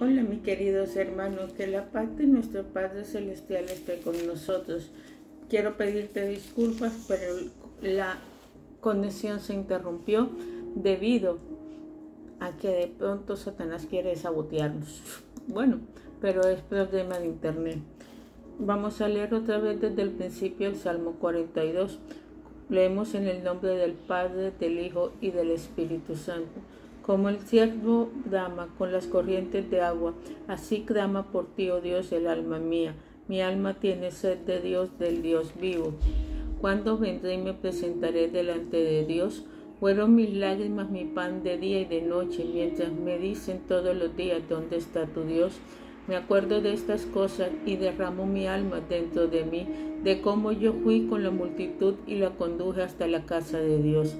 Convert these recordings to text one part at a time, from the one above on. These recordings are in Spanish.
Hola mis queridos hermanos, que la paz de nuestro Padre Celestial esté con nosotros. Quiero pedirte disculpas, pero la conexión se interrumpió debido a que de pronto Satanás quiere sabotearnos. Bueno, pero es problema de internet. Vamos a leer otra vez desde el principio el Salmo 42. Leemos en el nombre del Padre, del Hijo y del Espíritu Santo. Como el ciervo brama con las corrientes de agua, así clama por ti, oh Dios, el alma mía. Mi alma tiene sed de Dios, del Dios vivo. ¿Cuándo vendré y me presentaré delante de Dios? Fueron mis lágrimas mi pan de día y de noche, mientras me dicen todos los días, ¿dónde está tu Dios? Me acuerdo de estas cosas y derramo mi alma dentro de mí, de cómo yo fui con la multitud y la conduje hasta la casa de Dios.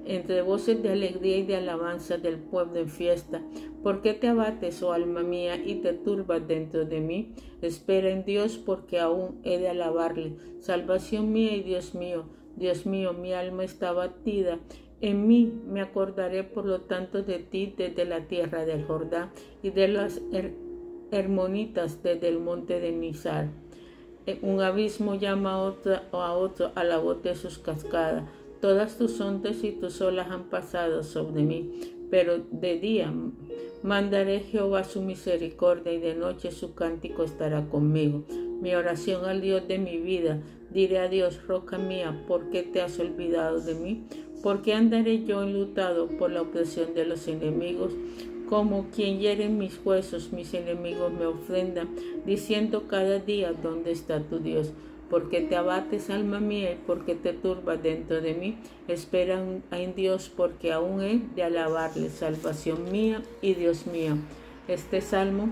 Entre voces de alegría y de alabanza del pueblo en fiesta. ¿Por qué te abates, oh alma mía, y te turbas dentro de mí? Espera en Dios, porque aún he de alabarle. Salvación mía y Dios mío, mi alma está abatida. En mí me acordaré, por lo tanto, de ti desde la tierra del Jordán y de las Hermonitas desde el monte de Mizar. Un abismo llama a otro a la voz de sus cascadas. Todas tus ondas y tus olas han pasado sobre mí, pero de día mandaré Jehová su misericordia y de noche su cántico estará conmigo. Mi oración al Dios de mi vida, diré a Dios, roca mía, ¿por qué te has olvidado de mí? ¿Por qué andaré yo enlutado por la opresión de los enemigos? Como quien hiere mis huesos, mis enemigos me ofrendan, diciendo cada día, ¿dónde está tu Dios? Porque te abates, alma mía, y porque te turbas dentro de mí. Espera en Dios, porque aún he de alabarle, salvación mía y Dios mío. Este salmo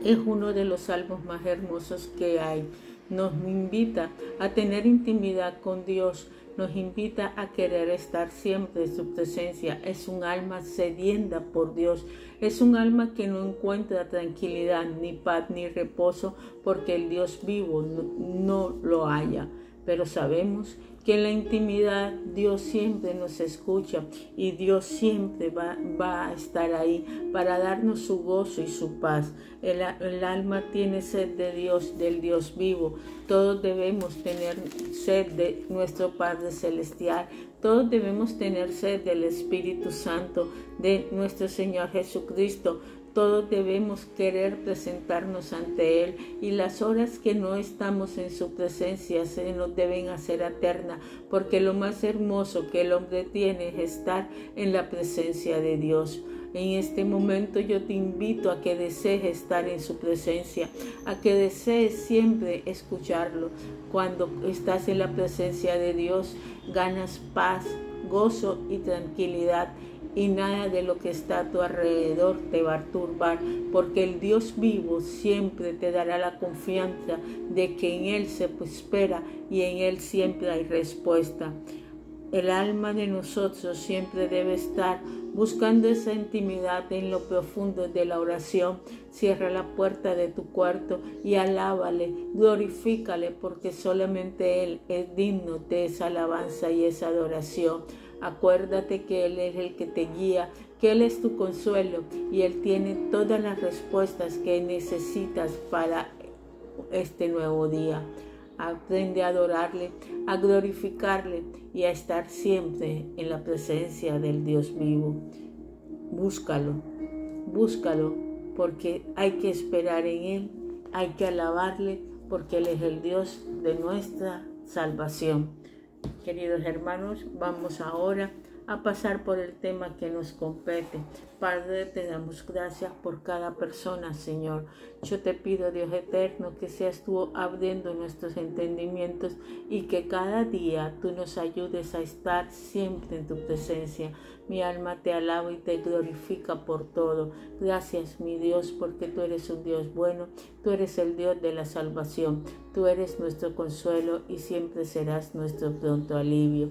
es uno de los salmos más hermosos que hay. Nos invita a tener intimidad con Dios, nos invita a querer estar siempre en su presencia. Es un alma sedienta por Dios, es un alma que no encuentra tranquilidad, ni paz, ni reposo, porque el Dios vivo no lo haya. Pero sabemos que en la intimidad Dios siempre nos escucha y Dios siempre va a estar ahí para darnos su gozo y su paz. El alma tiene sed de Dios, del Dios vivo. Todos debemos tener sed de nuestro Padre Celestial. Todos debemos tener sed del Espíritu Santo, de nuestro Señor Jesucristo. Todos debemos querer presentarnos ante Él y las horas que no estamos en su presencia se nos deben hacer eternas, porque lo más hermoso que el hombre tiene es estar en la presencia de Dios. En este momento yo te invito a que desees estar en su presencia, a que desees siempre escucharlo. Cuando estás en la presencia de Dios, ganas paz, gozo y tranquilidad. Y nada de lo que está a tu alrededor te va a turbar, porque el Dios vivo siempre te dará la confianza de que en Él se espera y en Él siempre hay respuesta. El alma de nosotros siempre debe estar buscando esa intimidad en lo profundo de la oración. Cierra la puerta de tu cuarto y alábale, glorifícale, porque solamente Él es digno de esa alabanza y esa adoración. Acuérdate que Él es el que te guía, que Él es tu consuelo y Él tiene todas las respuestas que necesitas para este nuevo día. Aprende a adorarle, a glorificarle y a estar siempre en la presencia del Dios vivo. Búscalo, porque hay que esperar en Él, hay que alabarle, porque Él es el Dios de nuestra salvación. Queridos hermanos, vamos ahora a pasar por el tema que nos compete. Padre, te damos gracias por cada persona, Señor. Yo te pido, Dios eterno, que seas tú abriendo nuestros entendimientos y que cada día tú nos ayudes a estar siempre en tu presencia. Mi alma te alaba y te glorifica por todo. Gracias, mi Dios, porque tú eres un Dios bueno. Tú eres el Dios de la salvación. Tú eres nuestro consuelo y siempre serás nuestro pronto alivio.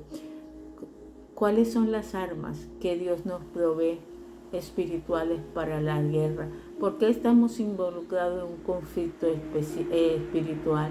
¿Cuáles son las armas que Dios nos provee espirituales para la guerra? ¿Por qué estamos involucrados en un conflicto espiritual?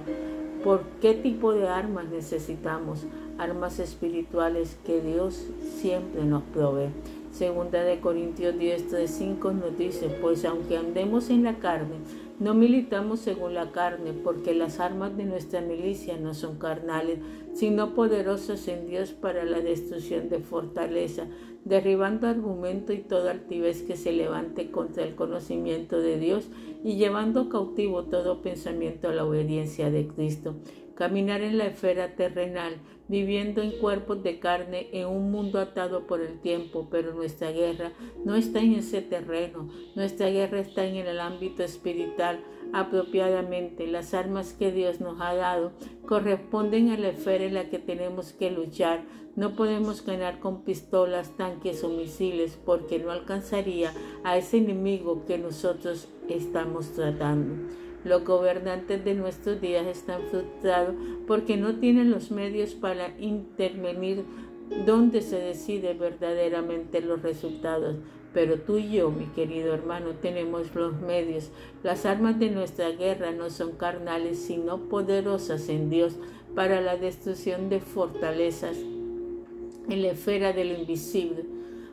¿Por qué tipo de armas necesitamos? Armas espirituales que Dios siempre nos provee. Segunda de Corintios 10, 3, 5 nos dice, pues aunque andemos en la carne, no militamos según la carne, porque las armas de nuestra milicia no son carnales, sino poderosas en Dios para la destrucción de fortaleza, derribando argumento y toda altivez que se levante contra el conocimiento de Dios y llevando cautivo todo pensamiento a la obediencia de Cristo. Caminar en la esfera terrenal, viviendo en cuerpos de carne en un mundo atado por el tiempo, pero nuestra guerra no está en ese terreno, nuestra guerra está en el ámbito espiritual. Apropiadamente, las armas que Dios nos ha dado corresponden a la esfera en la que tenemos que luchar. No podemos ganar con pistolas, tanques o misiles, porque no alcanzaría a ese enemigo que nosotros estamos tratando. Los gobernantes de nuestros días están frustrados porque no tienen los medios para intervenir donde se decide verdaderamente los resultados. Pero tú y yo, mi querido hermano, tenemos los medios. Las armas de nuestra guerra no son carnales, sino poderosas en Dios para la destrucción de fortalezas en la esfera de lo invisible.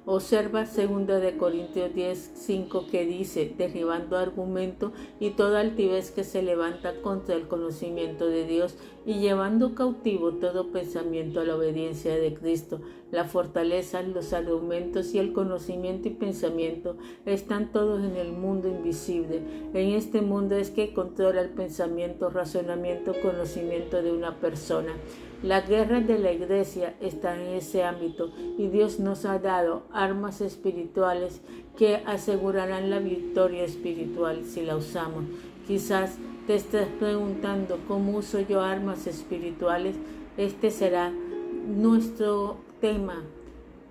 Observa 2 de Corintios 10, 5 que dice, derribando argumento y toda altivez que se levanta contra el conocimiento de Dios y llevando cautivo todo pensamiento a la obediencia de Cristo. La fortaleza, los argumentos y el conocimiento y pensamiento están todos en el mundo invisible. En este mundo es que controla el pensamiento, razonamiento, conocimiento de una persona. La guerra de la iglesia está en ese ámbito y Dios nos ha dado armas espirituales que asegurarán la victoria espiritual si la usamos. Quizás te estés preguntando cómo uso yo armas espirituales. Este será nuestro tema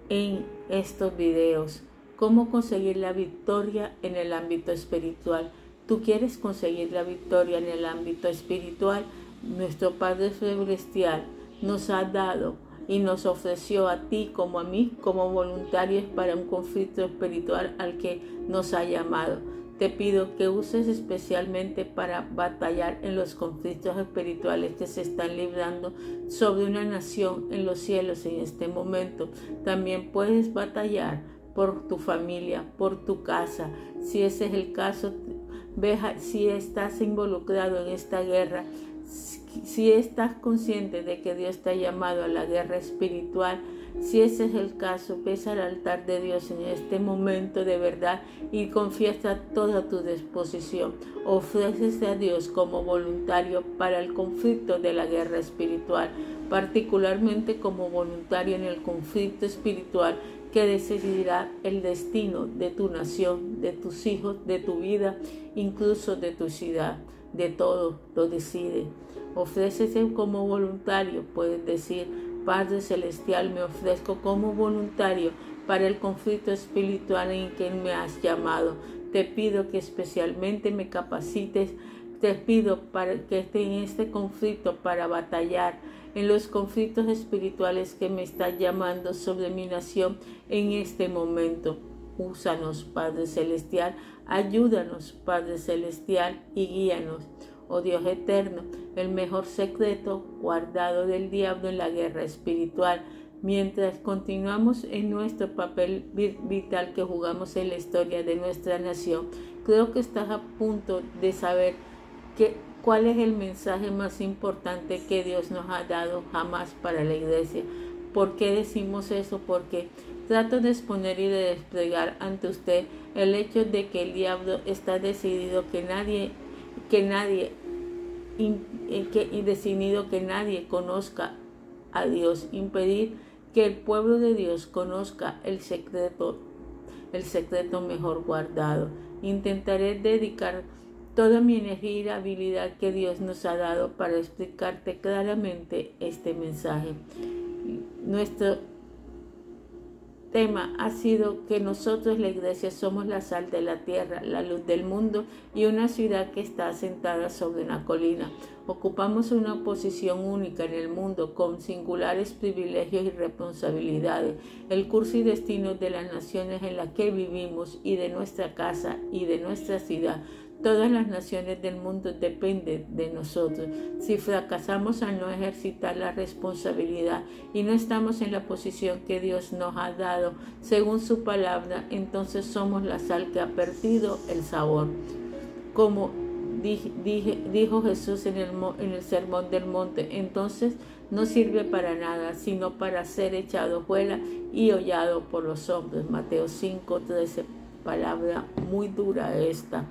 en estos videos. Cómo conseguir la victoria en el ámbito espiritual. ¿Tú quieres conseguir la victoria en el ámbito espiritual? Nuestro Padre Celestial nos ha dado y nos ofreció a ti como a mí como voluntarios para un conflicto espiritual al que nos ha llamado. Te pido que uses especialmente para batallar en los conflictos espirituales que se están librando sobre una nación en los cielos en este momento. También puedes batallar por tu familia, por tu casa. Si ese es el caso, si estás involucrado en esta guerra, si estás consciente de que Dios te ha llamado a la guerra espiritual, si ese es el caso, ves al altar de Dios en este momento de verdad y confiesa toda tu disposición. Ofrécese a Dios como voluntario para el conflicto de la guerra espiritual, particularmente como voluntario en el conflicto espiritual que decidirá el destino de tu nación, de tus hijos, de tu vida, incluso de tu ciudad. De todo lo decide. Ofrécese como voluntario, puedes decir, Padre Celestial, me ofrezco como voluntario para el conflicto espiritual en que me has llamado. Te pido que especialmente me capacites, te pido para que esté en este conflicto para batallar en los conflictos espirituales que me estás llamando sobre mi nación en este momento. Úsanos, Padre Celestial, ayúdanos, Padre Celestial, y guíanos. Oh Dios eterno, el mejor secreto guardado del diablo en la guerra espiritual, mientras continuamos en nuestro papel vital que jugamos en la historia de nuestra nación. Creo que estás a punto de saber cuál es el mensaje más importante que Dios nos ha dado jamás para la iglesia. ¿Por qué decimos eso? Porque trato de exponer y de desplegar ante usted el hecho de que el diablo está decidido decidido que nadie conozca a Dios, impedir que el pueblo de Dios conozca el secreto mejor guardado. Intentaré dedicar toda mi energía y la habilidad que Dios nos ha dado para explicarte claramente este mensaje. Nuestro tema ha sido que nosotros, la iglesia, somos la sal de la tierra, la luz del mundo y una ciudad que está asentada sobre una colina. Ocupamos una posición única en el mundo con singulares privilegios y responsabilidades. El curso y destino de las naciones en las que vivimos y de nuestra casa y de nuestra ciudad Todas las naciones del mundo dependen de nosotros. Si fracasamos al no ejercitar la responsabilidad y no estamos en la posición que Dios nos ha dado según su palabra, entonces somos la sal que ha perdido el sabor. Como dijo Jesús en el Sermón del Monte, entonces no sirve para nada, sino para ser echado fuera y hollado por los hombres. Mateo 5:13, palabra muy dura esta.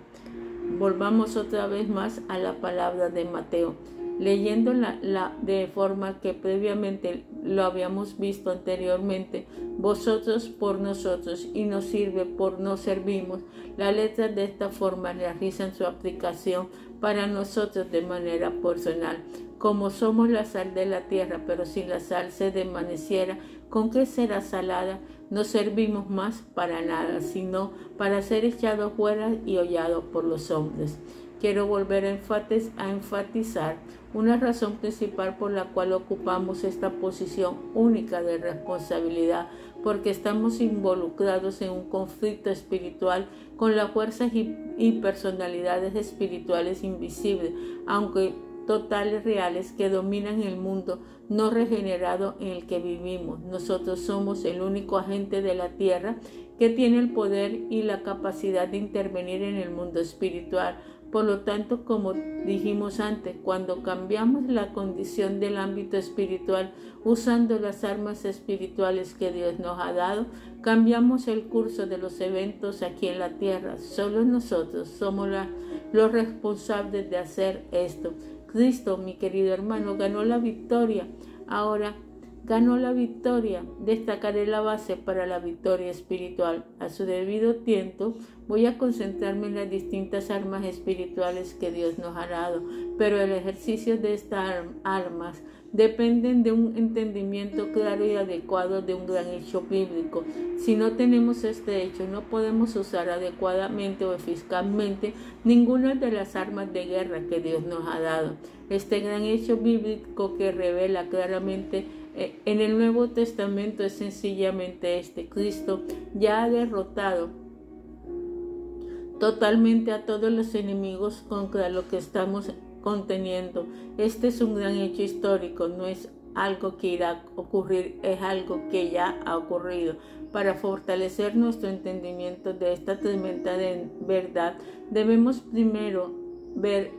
Volvamos otra vez más a la palabra de Mateo, leyéndola de forma que previamente lo habíamos visto anteriormente. Vosotros por nosotros y nos sirve por nos servimos. Las letras de esta forma realizan su aplicación para nosotros de manera personal. Como somos la sal de la tierra, pero si la sal se desvaneciera, ¿con qué será salada? No servimos más para nada, sino para ser echados fuera y hollados por los hombres. Quiero volver a enfatizar una razón principal por la cual ocupamos esta posición única de responsabilidad, porque estamos involucrados en un conflicto espiritual con las fuerzas y personalidades espirituales invisibles, aunque totales, reales, que dominan el mundo no regenerado en el que vivimos. Nosotros somos el único agente de la tierra que tiene el poder y la capacidad de intervenir en el mundo espiritual. Por lo tanto, como dijimos antes, cuando cambiamos la condición del ámbito espiritual usando las armas espirituales que Dios nos ha dado, cambiamos el curso de los eventos aquí en la tierra. Solo nosotros somos los responsables de hacer esto. Cristo, mi querido hermano, ganó la victoria. Ahora ganó la victoria. Destacaré la base para la victoria espiritual. A su debido tiempo voy a concentrarme en las distintas armas espirituales que Dios nos ha dado, pero el ejercicio de estas armas dependen de un entendimiento claro y adecuado de un gran hecho bíblico. Si no tenemos este hecho, no podemos usar adecuadamente o eficazmente ninguna de las armas de guerra que Dios nos ha dado. Este gran hecho bíblico que revela claramente en el Nuevo Testamento es sencillamente este: Cristo ya ha derrotado totalmente a todos los enemigos contra los que estamos conteniendo. Este es un gran hecho histórico, no es algo que irá a ocurrir, es algo que ya ha ocurrido. Para fortalecer nuestro entendimiento de esta tremenda verdad, debemos primero ver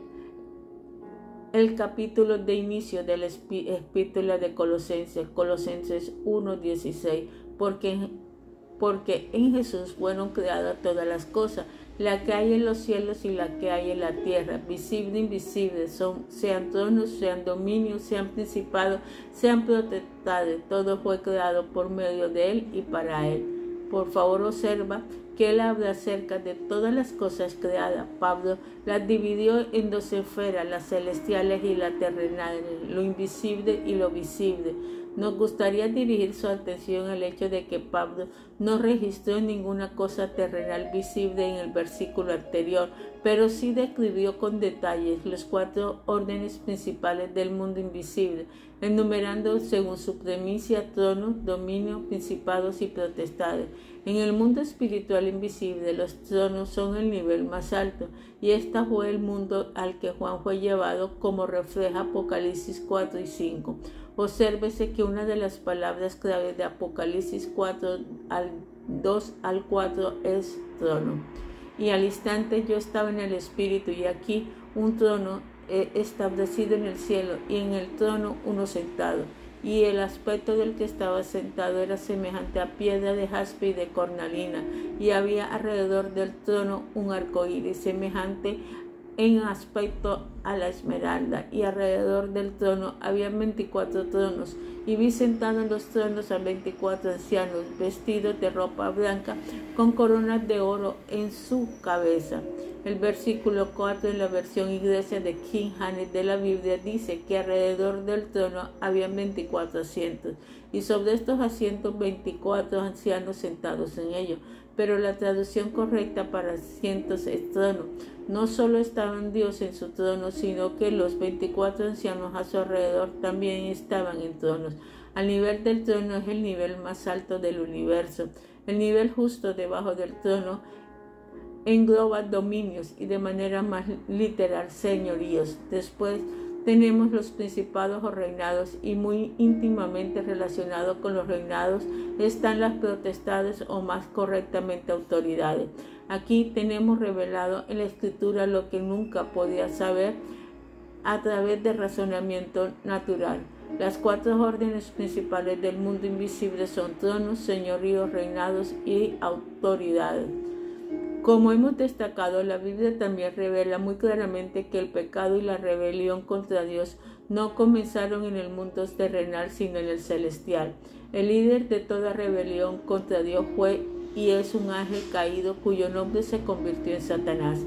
el capítulo de inicio de la epístola de Colosenses 1:16, porque en Jesús fueron creadas todas las cosas, la que hay en los cielos y la que hay en la tierra, visible e invisible, sean tronos, sean dominios, sean principados, sean potestades. Todo fue creado por medio de Él y para Él. Por favor, observa que Él habla acerca de todas las cosas creadas. Pablo las dividió en dos esferas, las celestiales y las terrenales, lo invisible y lo visible. Nos gustaría dirigir su atención al hecho de que Pablo no registró ninguna cosa terrenal visible en el versículo anterior, pero sí describió con detalles los 4 órdenes principales del mundo invisible, enumerando según su premisa tronos, dominios, principados y potestades. En el mundo espiritual invisible, los tronos son el nivel más alto, y este fue el mundo al que Juan fue llevado, como refleja Apocalipsis 4 y 5. Obsérvese que una de las palabras clave de Apocalipsis 2 al 4 es trono. Y al instante yo estaba en el espíritu, y aquí un trono establecido en el cielo, y en el trono uno sentado. Y el aspecto del que estaba sentado era semejante a piedra de jaspe y de cornalina, y había alrededor del trono un arco iris semejante en aspecto a la esmeralda, y alrededor del trono había 24 tronos, y vi sentado en los tronos a 24 ancianos, vestidos de ropa blanca, con coronas de oro en su cabeza. El versículo 4 en la versión inglesa de King James de la Biblia dice que alrededor del trono había 24 asientos, y sobre estos asientos 24 ancianos sentados en ellos. Pero la traducción correcta para asientos es trono. No solo estaban Dios en su trono, sino que los 24 ancianos a su alrededor también estaban en tronos. Al nivel del trono es el nivel más alto del universo. El nivel justo debajo del trono engloba dominios y de manera más literal señoríos. Después tenemos los principados o reinados, y muy íntimamente relacionados con los reinados están las potestades, o más correctamente autoridades. Aquí tenemos revelado en la Escritura lo que nunca podía saber a través de razonamiento natural. Las 4 órdenes principales del mundo invisible son tronos, señoríos, reinados y autoridades. Como hemos destacado, la Biblia también revela muy claramente que el pecado y la rebelión contra Dios no comenzaron en el mundo terrenal, sino en el celestial. El líder de toda rebelión contra Dios fue y es un ángel caído cuyo nombre se convirtió en Satanás.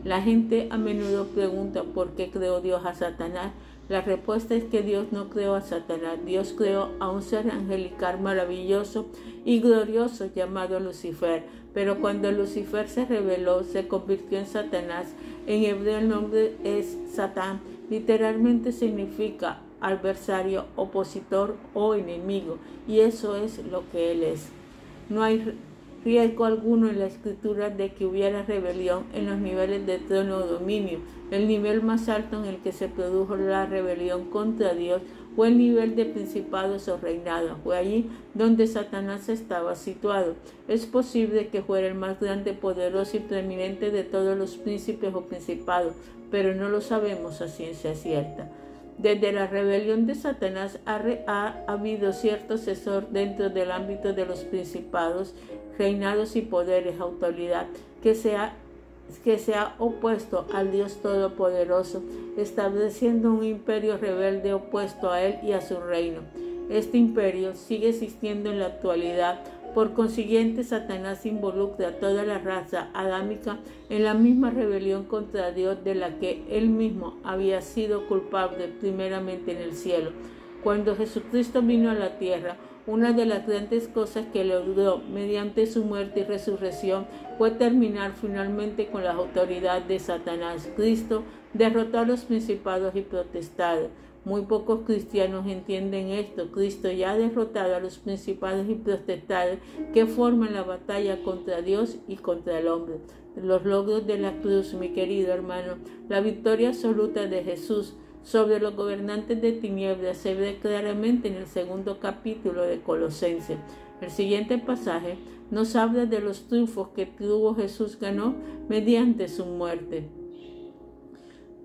La gente a menudo pregunta por qué creó Dios a Satanás. La respuesta es que Dios no creó a Satanás. Dios creó a un ser angelical maravilloso y glorioso llamado Lucifer. Pero cuando Lucifer se rebeló, se convirtió en Satanás. En hebreo el nombre es Satán. Literalmente significa adversario, opositor o enemigo. Y eso es lo que él es. No hay riesgo alguno en la Escritura de que hubiera rebelión en los niveles de trono o dominio. El nivel más alto en el que se produjo la rebelión contra Dios fue el nivel de principados o reinados. Fue allí donde Satanás estaba situado. Es posible que fuera el más grande, poderoso y preeminente de todos los príncipes o principados, pero no lo sabemos a ciencia cierta. Desde la rebelión de Satanás ha habido cierto asesor dentro del ámbito de los principados, reinados y poderes, autoridad, que se ha opuesto al Dios Todopoderoso, estableciendo un imperio rebelde opuesto a él y a su reino. Este imperio sigue existiendo en la actualidad. Por consiguiente, Satanás involucra a toda la raza adámica en la misma rebelión contra Dios de la que él mismo había sido culpable primeramente en el cielo. Cuando Jesucristo vino a la tierra, una de las grandes cosas que logró mediante su muerte y resurrección fue terminar finalmente con la autoridad de Satanás. Cristo derrotó a los principados y potestades. Muy pocos cristianos entienden esto. Cristo ya ha derrotado a los principados y potestades que forman la batalla contra Dios y contra el hombre. Los logros de la cruz, mi querido hermano, la victoria absoluta de Jesús sobre los gobernantes de tinieblas se ve claramente en el 2 capítulo de Colosenses. El siguiente pasaje nos habla de los triunfos que tuvo Jesús ganó mediante su muerte.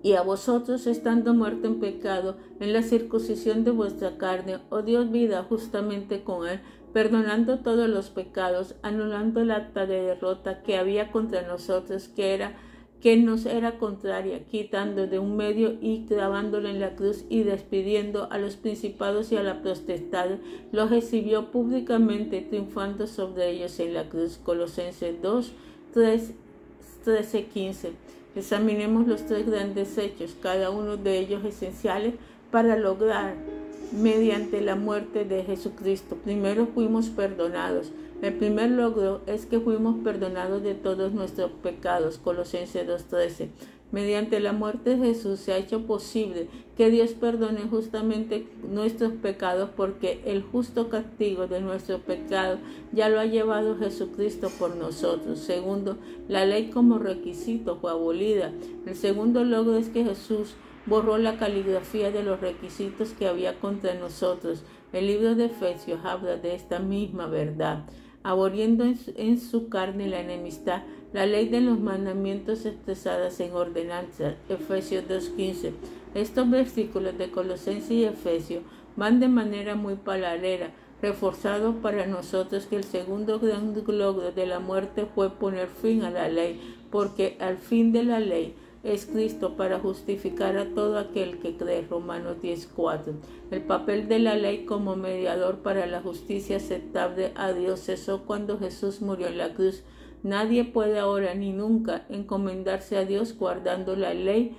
Y a vosotros, estando muerto en pecado, en la circuncisión de vuestra carne, os dio vida justamente con él, perdonando todos los pecados, anulando el acta de derrota que había contra nosotros, que nos era contraria, quitando de un medio y clavándola en la cruz, y despidiendo a los principados y a la potestad, los exhibió públicamente, triunfando sobre ellos en la cruz. Colosenses 2, 13, 15. Examinemos los 3 grandes hechos, cada uno de ellos esenciales para lograr mediante la muerte de Jesucristo. Primero, fuimos perdonados. El primer logro es que fuimos perdonados de todos nuestros pecados. Colosenses 2:13. Mediante la muerte de Jesús se ha hecho posible que Dios perdone justamente nuestros pecados, porque el justo castigo de nuestros pecados ya lo ha llevado Jesucristo por nosotros. Segundo, la ley como requisito fue abolida. El segundo logro es que Jesús borró la caligrafía de los requisitos que había contra nosotros. El libro de Efesios habla de esta misma verdad. Aboliendo en su carne la enemistad, la ley de los mandamientos expresadas en ordenanzas. Efesios 2:15. Estos versículos de Colosenses y Efesios van de manera muy paralela, reforzados para nosotros que el segundo gran logro de la muerte fue poner fin a la ley, porque al fin de la ley es Cristo para justificar a todo aquel que cree. Romanos 10:4. El papel de la ley como mediador para la justicia aceptable a Dios cesó cuando Jesús murió en la cruz. Nadie puede ahora ni nunca encomendarse a Dios guardando la ley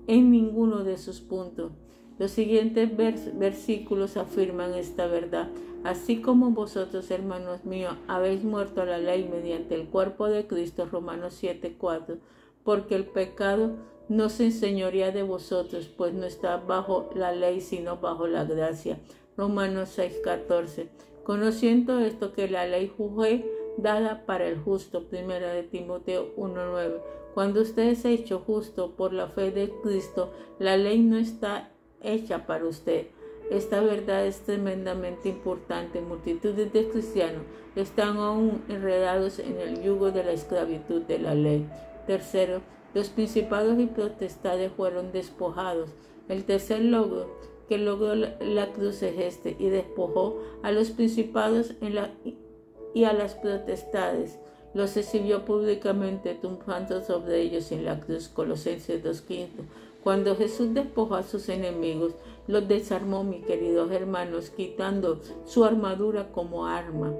en ninguno de sus puntos. Los siguientes versículos afirman esta verdad. Así como vosotros, hermanos míos, habéis muerto a la ley mediante el cuerpo de Cristo. Romanos 7:4. Porque el pecado no se enseñorea de vosotros, pues no está bajo la ley, sino bajo la gracia. Romanos 6:14. Conociendo esto, que la ley fue dada para el justo. 1 de Timoteo 1:9. Cuando usted es hecho justo por la fe de Cristo, la ley no está hecha para usted. Esta verdad es tremendamente importante. Multitudes de cristianos están aún enredados en el yugo de la esclavitud de la ley. Tercero, los principados y potestades fueron despojados. El tercer logro que logró la cruz es este, y despojó a los principados y a las potestades. Los exhibió públicamente, triunfando sobre ellos en la cruz. Colosenses 2:15. Cuando Jesús despojó a sus enemigos, los desarmó, mis queridos hermanos, quitando su armadura como arma.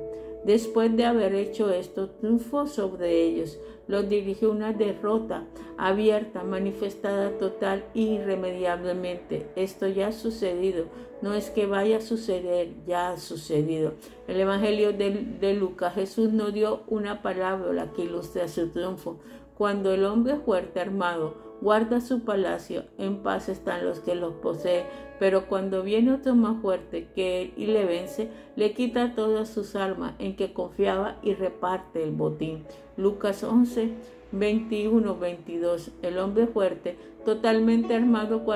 Después de haber hecho esto, triunfó sobre ellos. Los dirigió a una derrota abierta, manifestada total e irremediablemente. Esto ya ha sucedido. No es que vaya a suceder, ya ha sucedido. El Evangelio de Lucas, Jesús nos dio una parábola que ilustra su triunfo. Cuando el hombre fuerte armado guarda su palacio, en paz están los que los poseen, pero cuando viene otro más fuerte que él y le vence, le quita todas sus armas en que confiaba y reparte el botín. Lucas 11:21-22. El hombre fuerte, totalmente armado,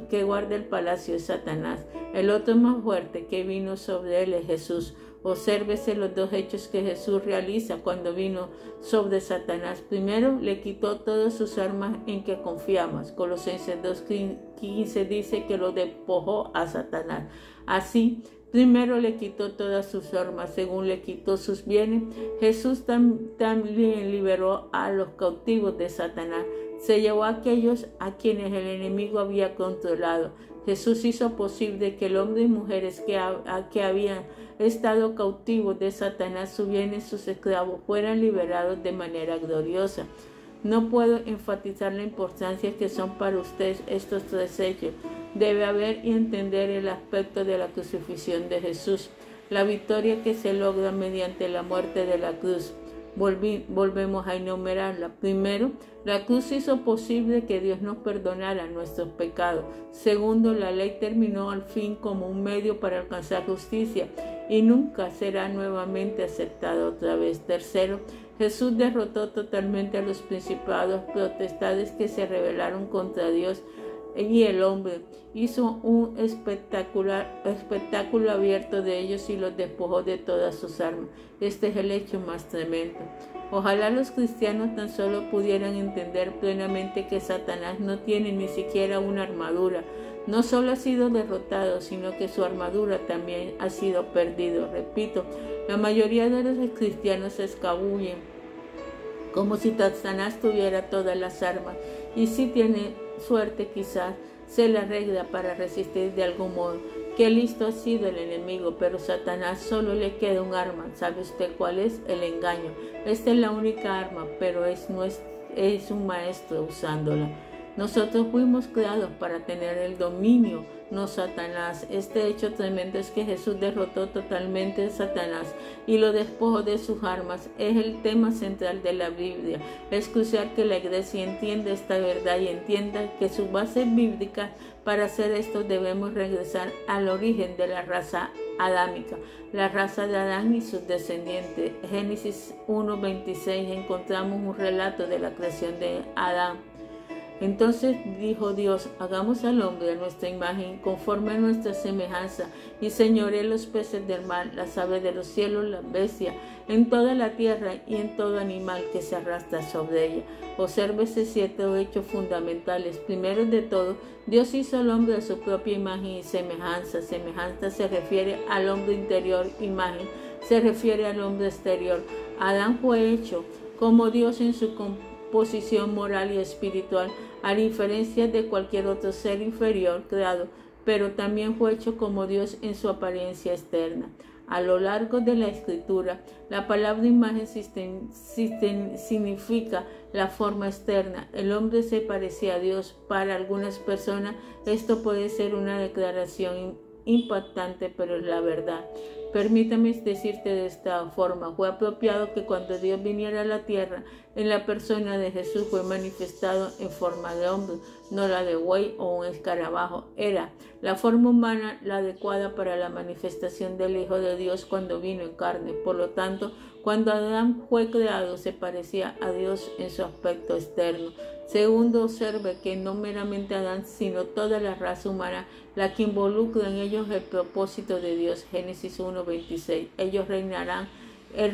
que guarda el palacio es Satanás. El otro más fuerte que vino sobre él es Jesús. Obsérvese los dos hechos que Jesús realiza cuando vino sobre Satanás. Primero, le quitó todas sus armas en que confiamos. Colosenses 2:15 dice que lo despojó a Satanás. Así, primero le quitó todas sus armas, según le quitó sus bienes. Jesús también liberó a los cautivos de Satanás. Se llevó a aquellos a quienes el enemigo había controlado. Jesús hizo posible que el hombre y mujeres que habían estado cautivos de Satanás, sus bienes, sus esclavos, fueran liberados de manera gloriosa. No puedo enfatizar la importancia que son para ustedes estos tres hechos. Debe haber y entender el aspecto de la crucifixión de Jesús, la victoria que se logra mediante la muerte de la cruz. Volvemos a enumerarla. Primero, la cruz hizo posible que Dios nos perdonara nuestros pecados. Segundo, la ley terminó al fin como un medio para alcanzar justicia y nunca será nuevamente aceptada otra vez. Tercero, Jesús derrotó totalmente a los principados, potestades que se rebelaron contra Dios y el hombre. Hizo un espectáculo abierto de ellos y los despojó de todas sus armas. Este es el hecho más tremendo. Ojalá los cristianos tan solo pudieran entender plenamente que Satanás no tiene ni siquiera una armadura. No solo ha sido derrotado, sino que su armadura también ha sido perdido. Repito, la mayoría de los cristianos se escabullen como si Satanás tuviera todas las armas, y si tiene suerte quizás se le arregla para resistir de algún modo. Qué listo ha sido el enemigo, pero Satanás solo le queda un arma. ¿Sabe usted cuál es? El engaño. Esta es la única arma, pero es un maestro usándola. Nosotros fuimos creados para tener el dominio, no Satanás. Este hecho tremendo es que Jesús derrotó totalmente a Satanás y lo despojó de sus armas. Es el tema central de la Biblia. Es crucial que la iglesia entienda esta verdad y entienda que su base bíblica. Para hacer esto debemos regresar al origen de la raza adámica, la raza de Adán y sus descendientes. Génesis 1:26 encontramos un relato de la creación de Adán. Entonces dijo Dios: hagamos al hombre a nuestra imagen, conforme a nuestra semejanza, y señoree los peces del mar, las aves de los cielos, las bestias, en toda la tierra y en todo animal que se arrastra sobre ella. Obsérvese 7 hechos fundamentales. Primero de todo, Dios hizo al hombre a su propia imagen y semejanza. Semejanza se refiere al hombre interior, imagen se refiere al hombre exterior. Adán fue hecho como Dios en su posición moral y espiritual, a diferencia de cualquier otro ser inferior creado, pero también fue hecho como Dios en su apariencia externa. A lo largo de la escritura, la palabra imagen significa la forma externa. El hombre se parecía a Dios. Para algunas personas esto puede ser una declaración impactante, pero es la verdad. Permítame decirte de esta forma, fue apropiado que cuando Dios viniera a la tierra, en la persona de Jesús fue manifestado en forma de hombre, no la de buey o un escarabajo. Era la forma humana la adecuada para la manifestación del Hijo de Dios cuando vino en carne. Por lo tanto, cuando Adán fue creado, se parecía a Dios en su aspecto externo. Segundo, observe que no meramente Adán, sino toda la raza humana, la que involucra en ellos el propósito de Dios. Génesis 1:26. Ellos reinarán, él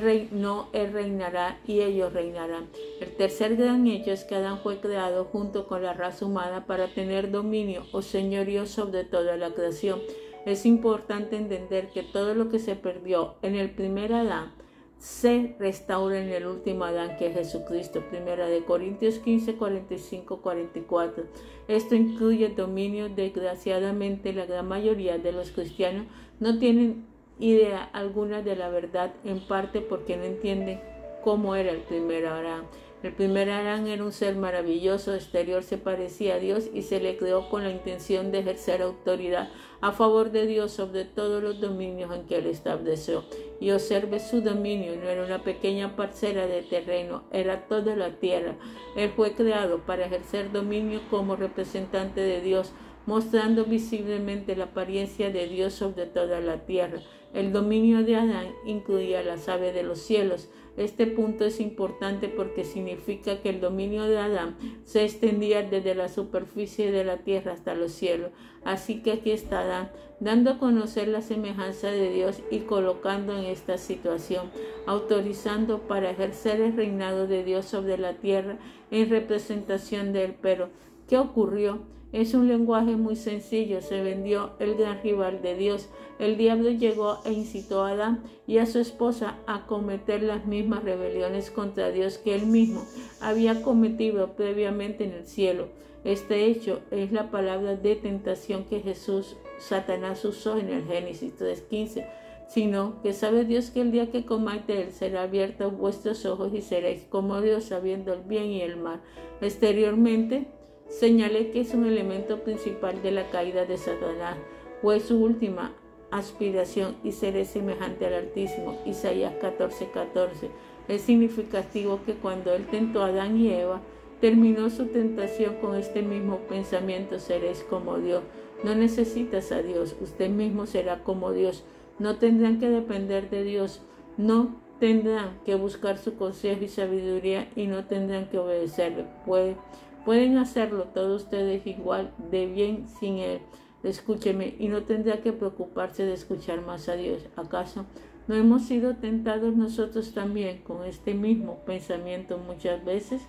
reinará y ellos reinarán. El tercer gran hecho es que Adán fue creado junto con la raza humana para tener dominio o señorío sobre toda la creación. Es importante entender que todo lo que se perdió en el primer Adán se restaura en el último Adán, que es Jesucristo. Primera de Corintios 15, 45, 44. Esto incluye dominio. Desgraciadamente, la gran mayoría de los cristianos no tienen idea alguna de la verdad, en parte porque no entienden cómo era el primer Adán. El primer Adán era un ser maravilloso, exterior se parecía a Dios y se le creó con la intención de ejercer autoridad a favor de Dios sobre todos los dominios en que él estableció. Y observe su dominio, no era una pequeña parcela de terreno, era toda la tierra. Él fue creado para ejercer dominio como representante de Dios, mostrando visiblemente la apariencia de Dios sobre toda la tierra. El dominio de Adán incluía las aves de los cielos. Este punto es importante porque significa que el dominio de Adán se extendía desde la superficie de la tierra hasta los cielos. Así que aquí está Adán, dando a conocer la semejanza de Dios y colocando en esta situación, autorizando para ejercer el reinado de Dios sobre la tierra en representación de él. Pero, ¿qué ocurrió? Es un lenguaje muy sencillo. Se vendió el gran rival de Dios. El diablo llegó e incitó a Adán y a su esposa a cometer las mismas rebeliones contra Dios que él mismo había cometido previamente en el cielo. Este hecho es la palabra de tentación que Satanás usó en el Génesis 3:15. Sino que sabe Dios que el día que comáis de él será abiertos vuestros ojos y seréis como Dios, sabiendo el bien y el mal. Exteriormente, señalé que es un elemento principal de la caída de Satanás. Fue su última aspiración y seré semejante al Altísimo. Isaías 14:14. Es significativo que cuando él tentó a Adán y Eva, terminó su tentación con este mismo pensamiento: seréis como Dios. No necesitas a Dios, usted mismo será como Dios. No tendrán que depender de Dios, no tendrán que buscar su consejo y sabiduría y no tendrán que obedecerle. Pueden hacerlo todos ustedes igual de bien sin él. Escúcheme, y no tendrá que preocuparse de escuchar más a Dios. ¿Acaso no hemos sido tentados nosotros también con este mismo pensamiento muchas veces?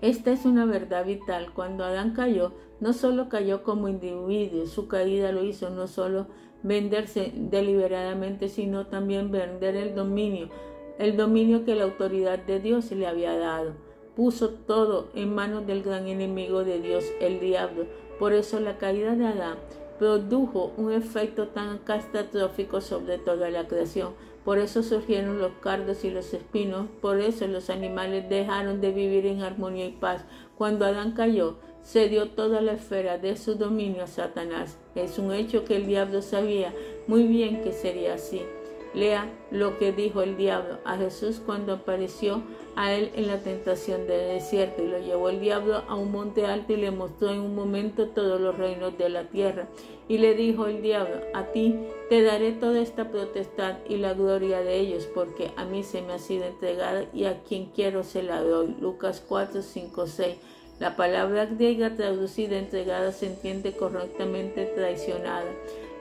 Esta es una verdad vital. Cuando Adán cayó, no solo cayó como individuo, su caída lo hizo no solo venderse deliberadamente, sino también vender el dominio que la autoridad de Dios le había dado. Puso todo en manos del gran enemigo de Dios, el diablo. Por eso la caída de Adán produjo un efecto tan catastrófico sobre toda la creación. Por eso surgieron los cardos y los espinos. Por eso los animales dejaron de vivir en armonía y paz. Cuando Adán cayó, se dio toda la esfera de su dominio a Satanás. Es un hecho que el diablo sabía muy bien que sería así. Lea lo que dijo el diablo a Jesús cuando apareció a él en la tentación del desierto, y lo llevó el diablo a un monte alto y le mostró en un momento todos los reinos de la tierra. Y le dijo el diablo: a ti te daré toda esta potestad y la gloria de ellos, porque a mí se me ha sido entregada y a quien quiero se la doy. Lucas 4, 5, 6. La palabra griega traducida entregada se entiende correctamente traicionada.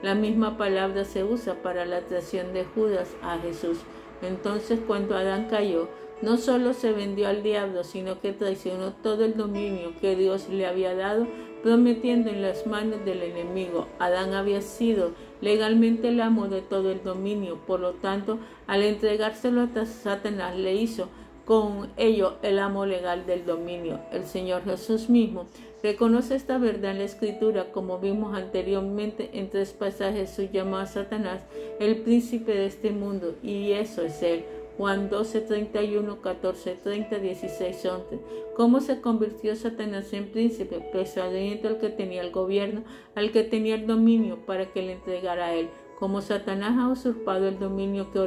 La misma palabra se usa para la traición de Judas a Jesús. Entonces, cuando Adán cayó, no solo se vendió al diablo, sino que traicionó todo el dominio que Dios le había dado, prometiendo en las manos del enemigo. Adán había sido legalmente el amo de todo el dominio. Por lo tanto, al entregárselo a Satanás, le hizo con ello el amo legal del dominio. El Señor Jesús mismo reconoce esta verdad en la Escritura, como vimos anteriormente en 3 pasajes. Su llamó a Satanás el príncipe de este mundo, y eso es él. Juan 12, 31, 14, 30, 16, 11. ¿Cómo se convirtió Satanás en príncipe? Persuadiendo al que tenía el gobierno, al que tenía el dominio, para que le entregara a él. Como Satanás ha usurpado el dominio que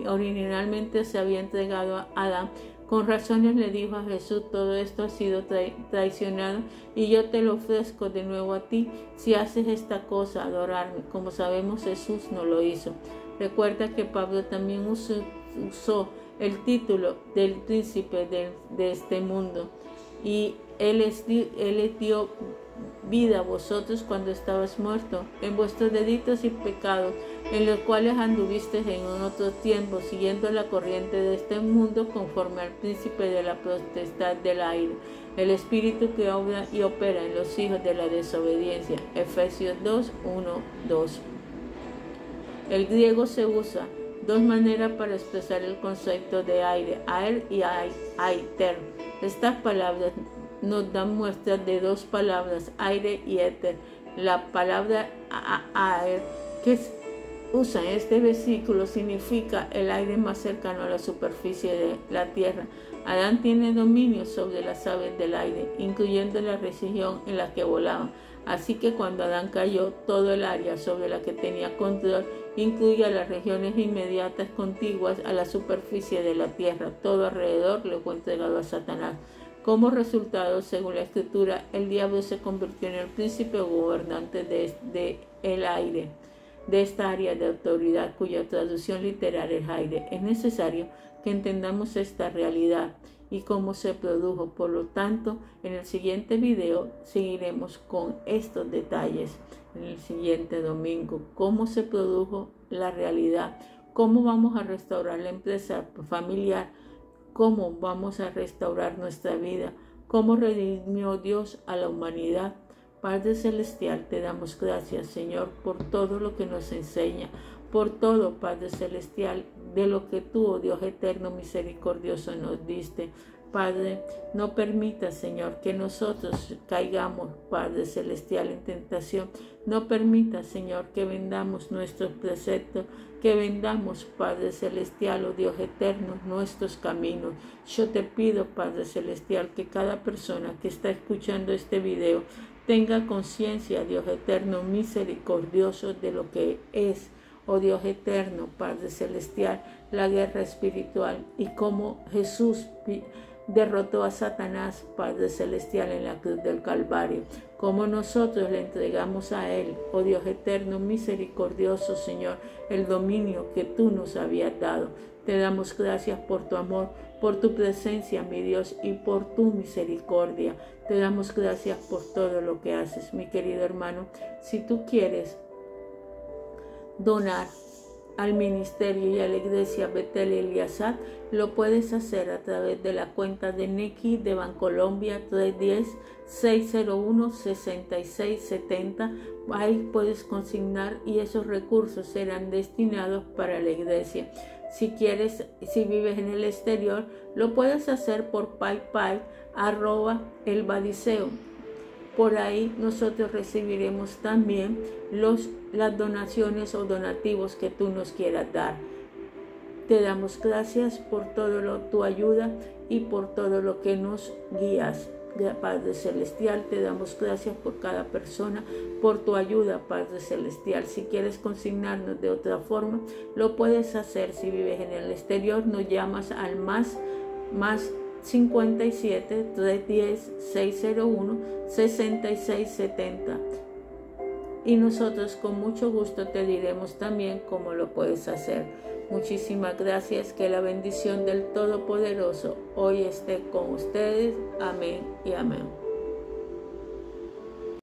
originalmente se había entregado a Adán, con razones le dijo a Jesús: todo esto ha sido traicionado y yo te lo ofrezco de nuevo a ti si haces esta cosa, adorarme. Como sabemos, Jesús no lo hizo. Recuerda que Pablo también usó el título del príncipe de este mundo, y él les dio vida a vosotros cuando estabas muerto en vuestros delitos y pecados, en los cuales anduvisteis en otro tiempo, siguiendo la corriente de este mundo, conforme al príncipe de la potestad del aire, el espíritu que obra y opera en los hijos de la desobediencia. Efesios 2, 1, 2. El griego se usa dos maneras para expresar el concepto de aire, aer y aiter. Estas palabras nos dan muestras de dos palabras, aire y éter. La palabra aer que usa en este versículo significa el aire más cercano a la superficie de la tierra. Adán tiene dominio sobre las aves del aire, incluyendo la región en la que volaban. Así que cuando Adán cayó, todo el área sobre la que tenía control incluye a las regiones inmediatas contiguas a la superficie de la tierra. Todo alrededor le fue entregado a Satanás. Como resultado, según la Escritura, el diablo se convirtió en el príncipe gobernante de el aire, de esta área de autoridad cuya traducción literal es aire. Es necesario que entendamos esta realidad y cómo se produjo. Por lo tanto, en el siguiente video seguiremos con estos detalles. En el siguiente domingo, cómo se produjo la realidad, cómo vamos a restaurar la empresa familiar, cómo vamos a restaurar nuestra vida, cómo redimió Dios a la humanidad. Padre Celestial, te damos gracias, Señor, por todo lo que nos enseña, por todo, Padre Celestial, de lo que tú, oh Dios eterno, misericordioso, nos diste. Padre, no permita, Señor, que nosotros caigamos, Padre Celestial, en tentación. No permita, Señor, que vendamos nuestros preceptos, que vendamos, Padre Celestial, oh Dios eterno, nuestros caminos. Yo te pido, Padre Celestial, que cada persona que está escuchando este video tenga conciencia, Dios eterno, misericordioso, de lo que es, oh Dios eterno, Padre Celestial, la guerra espiritual y cómo Jesús derrotó a Satanás, Padre Celestial, en la cruz del Calvario. Como nosotros le entregamos a Él, oh Dios eterno, misericordioso, Señor, el dominio que tú nos habías dado. Te damos gracias por tu amor, por tu presencia, mi Dios, y por tu misericordia. Te damos gracias por todo lo que haces, mi querido hermano. Si tú quieres donar al ministerio y a la iglesia Betel y Eliasat, lo puedes hacer a través de la cuenta de Nequi de Bancolombia 310-601-6670. Ahí puedes consignar y esos recursos serán destinados para la iglesia. Si quieres, si vives en el exterior, lo puedes hacer por PayPal @elbadiseo. Por ahí nosotros recibiremos también las donaciones o donativos que tú nos quieras dar. Te damos gracias por tu ayuda y por todo lo que nos guías. Padre Celestial, te damos gracias por cada persona, por tu ayuda, Padre Celestial. Si quieres consignarnos de otra forma, lo puedes hacer. Si vives en el exterior, nos llamas al más 57 310 601 6670 y nosotros con mucho gusto te diremos también cómo lo puedes hacer. Muchísimas gracias, que la bendición del Todopoderoso hoy esté con ustedes. Amén y amén.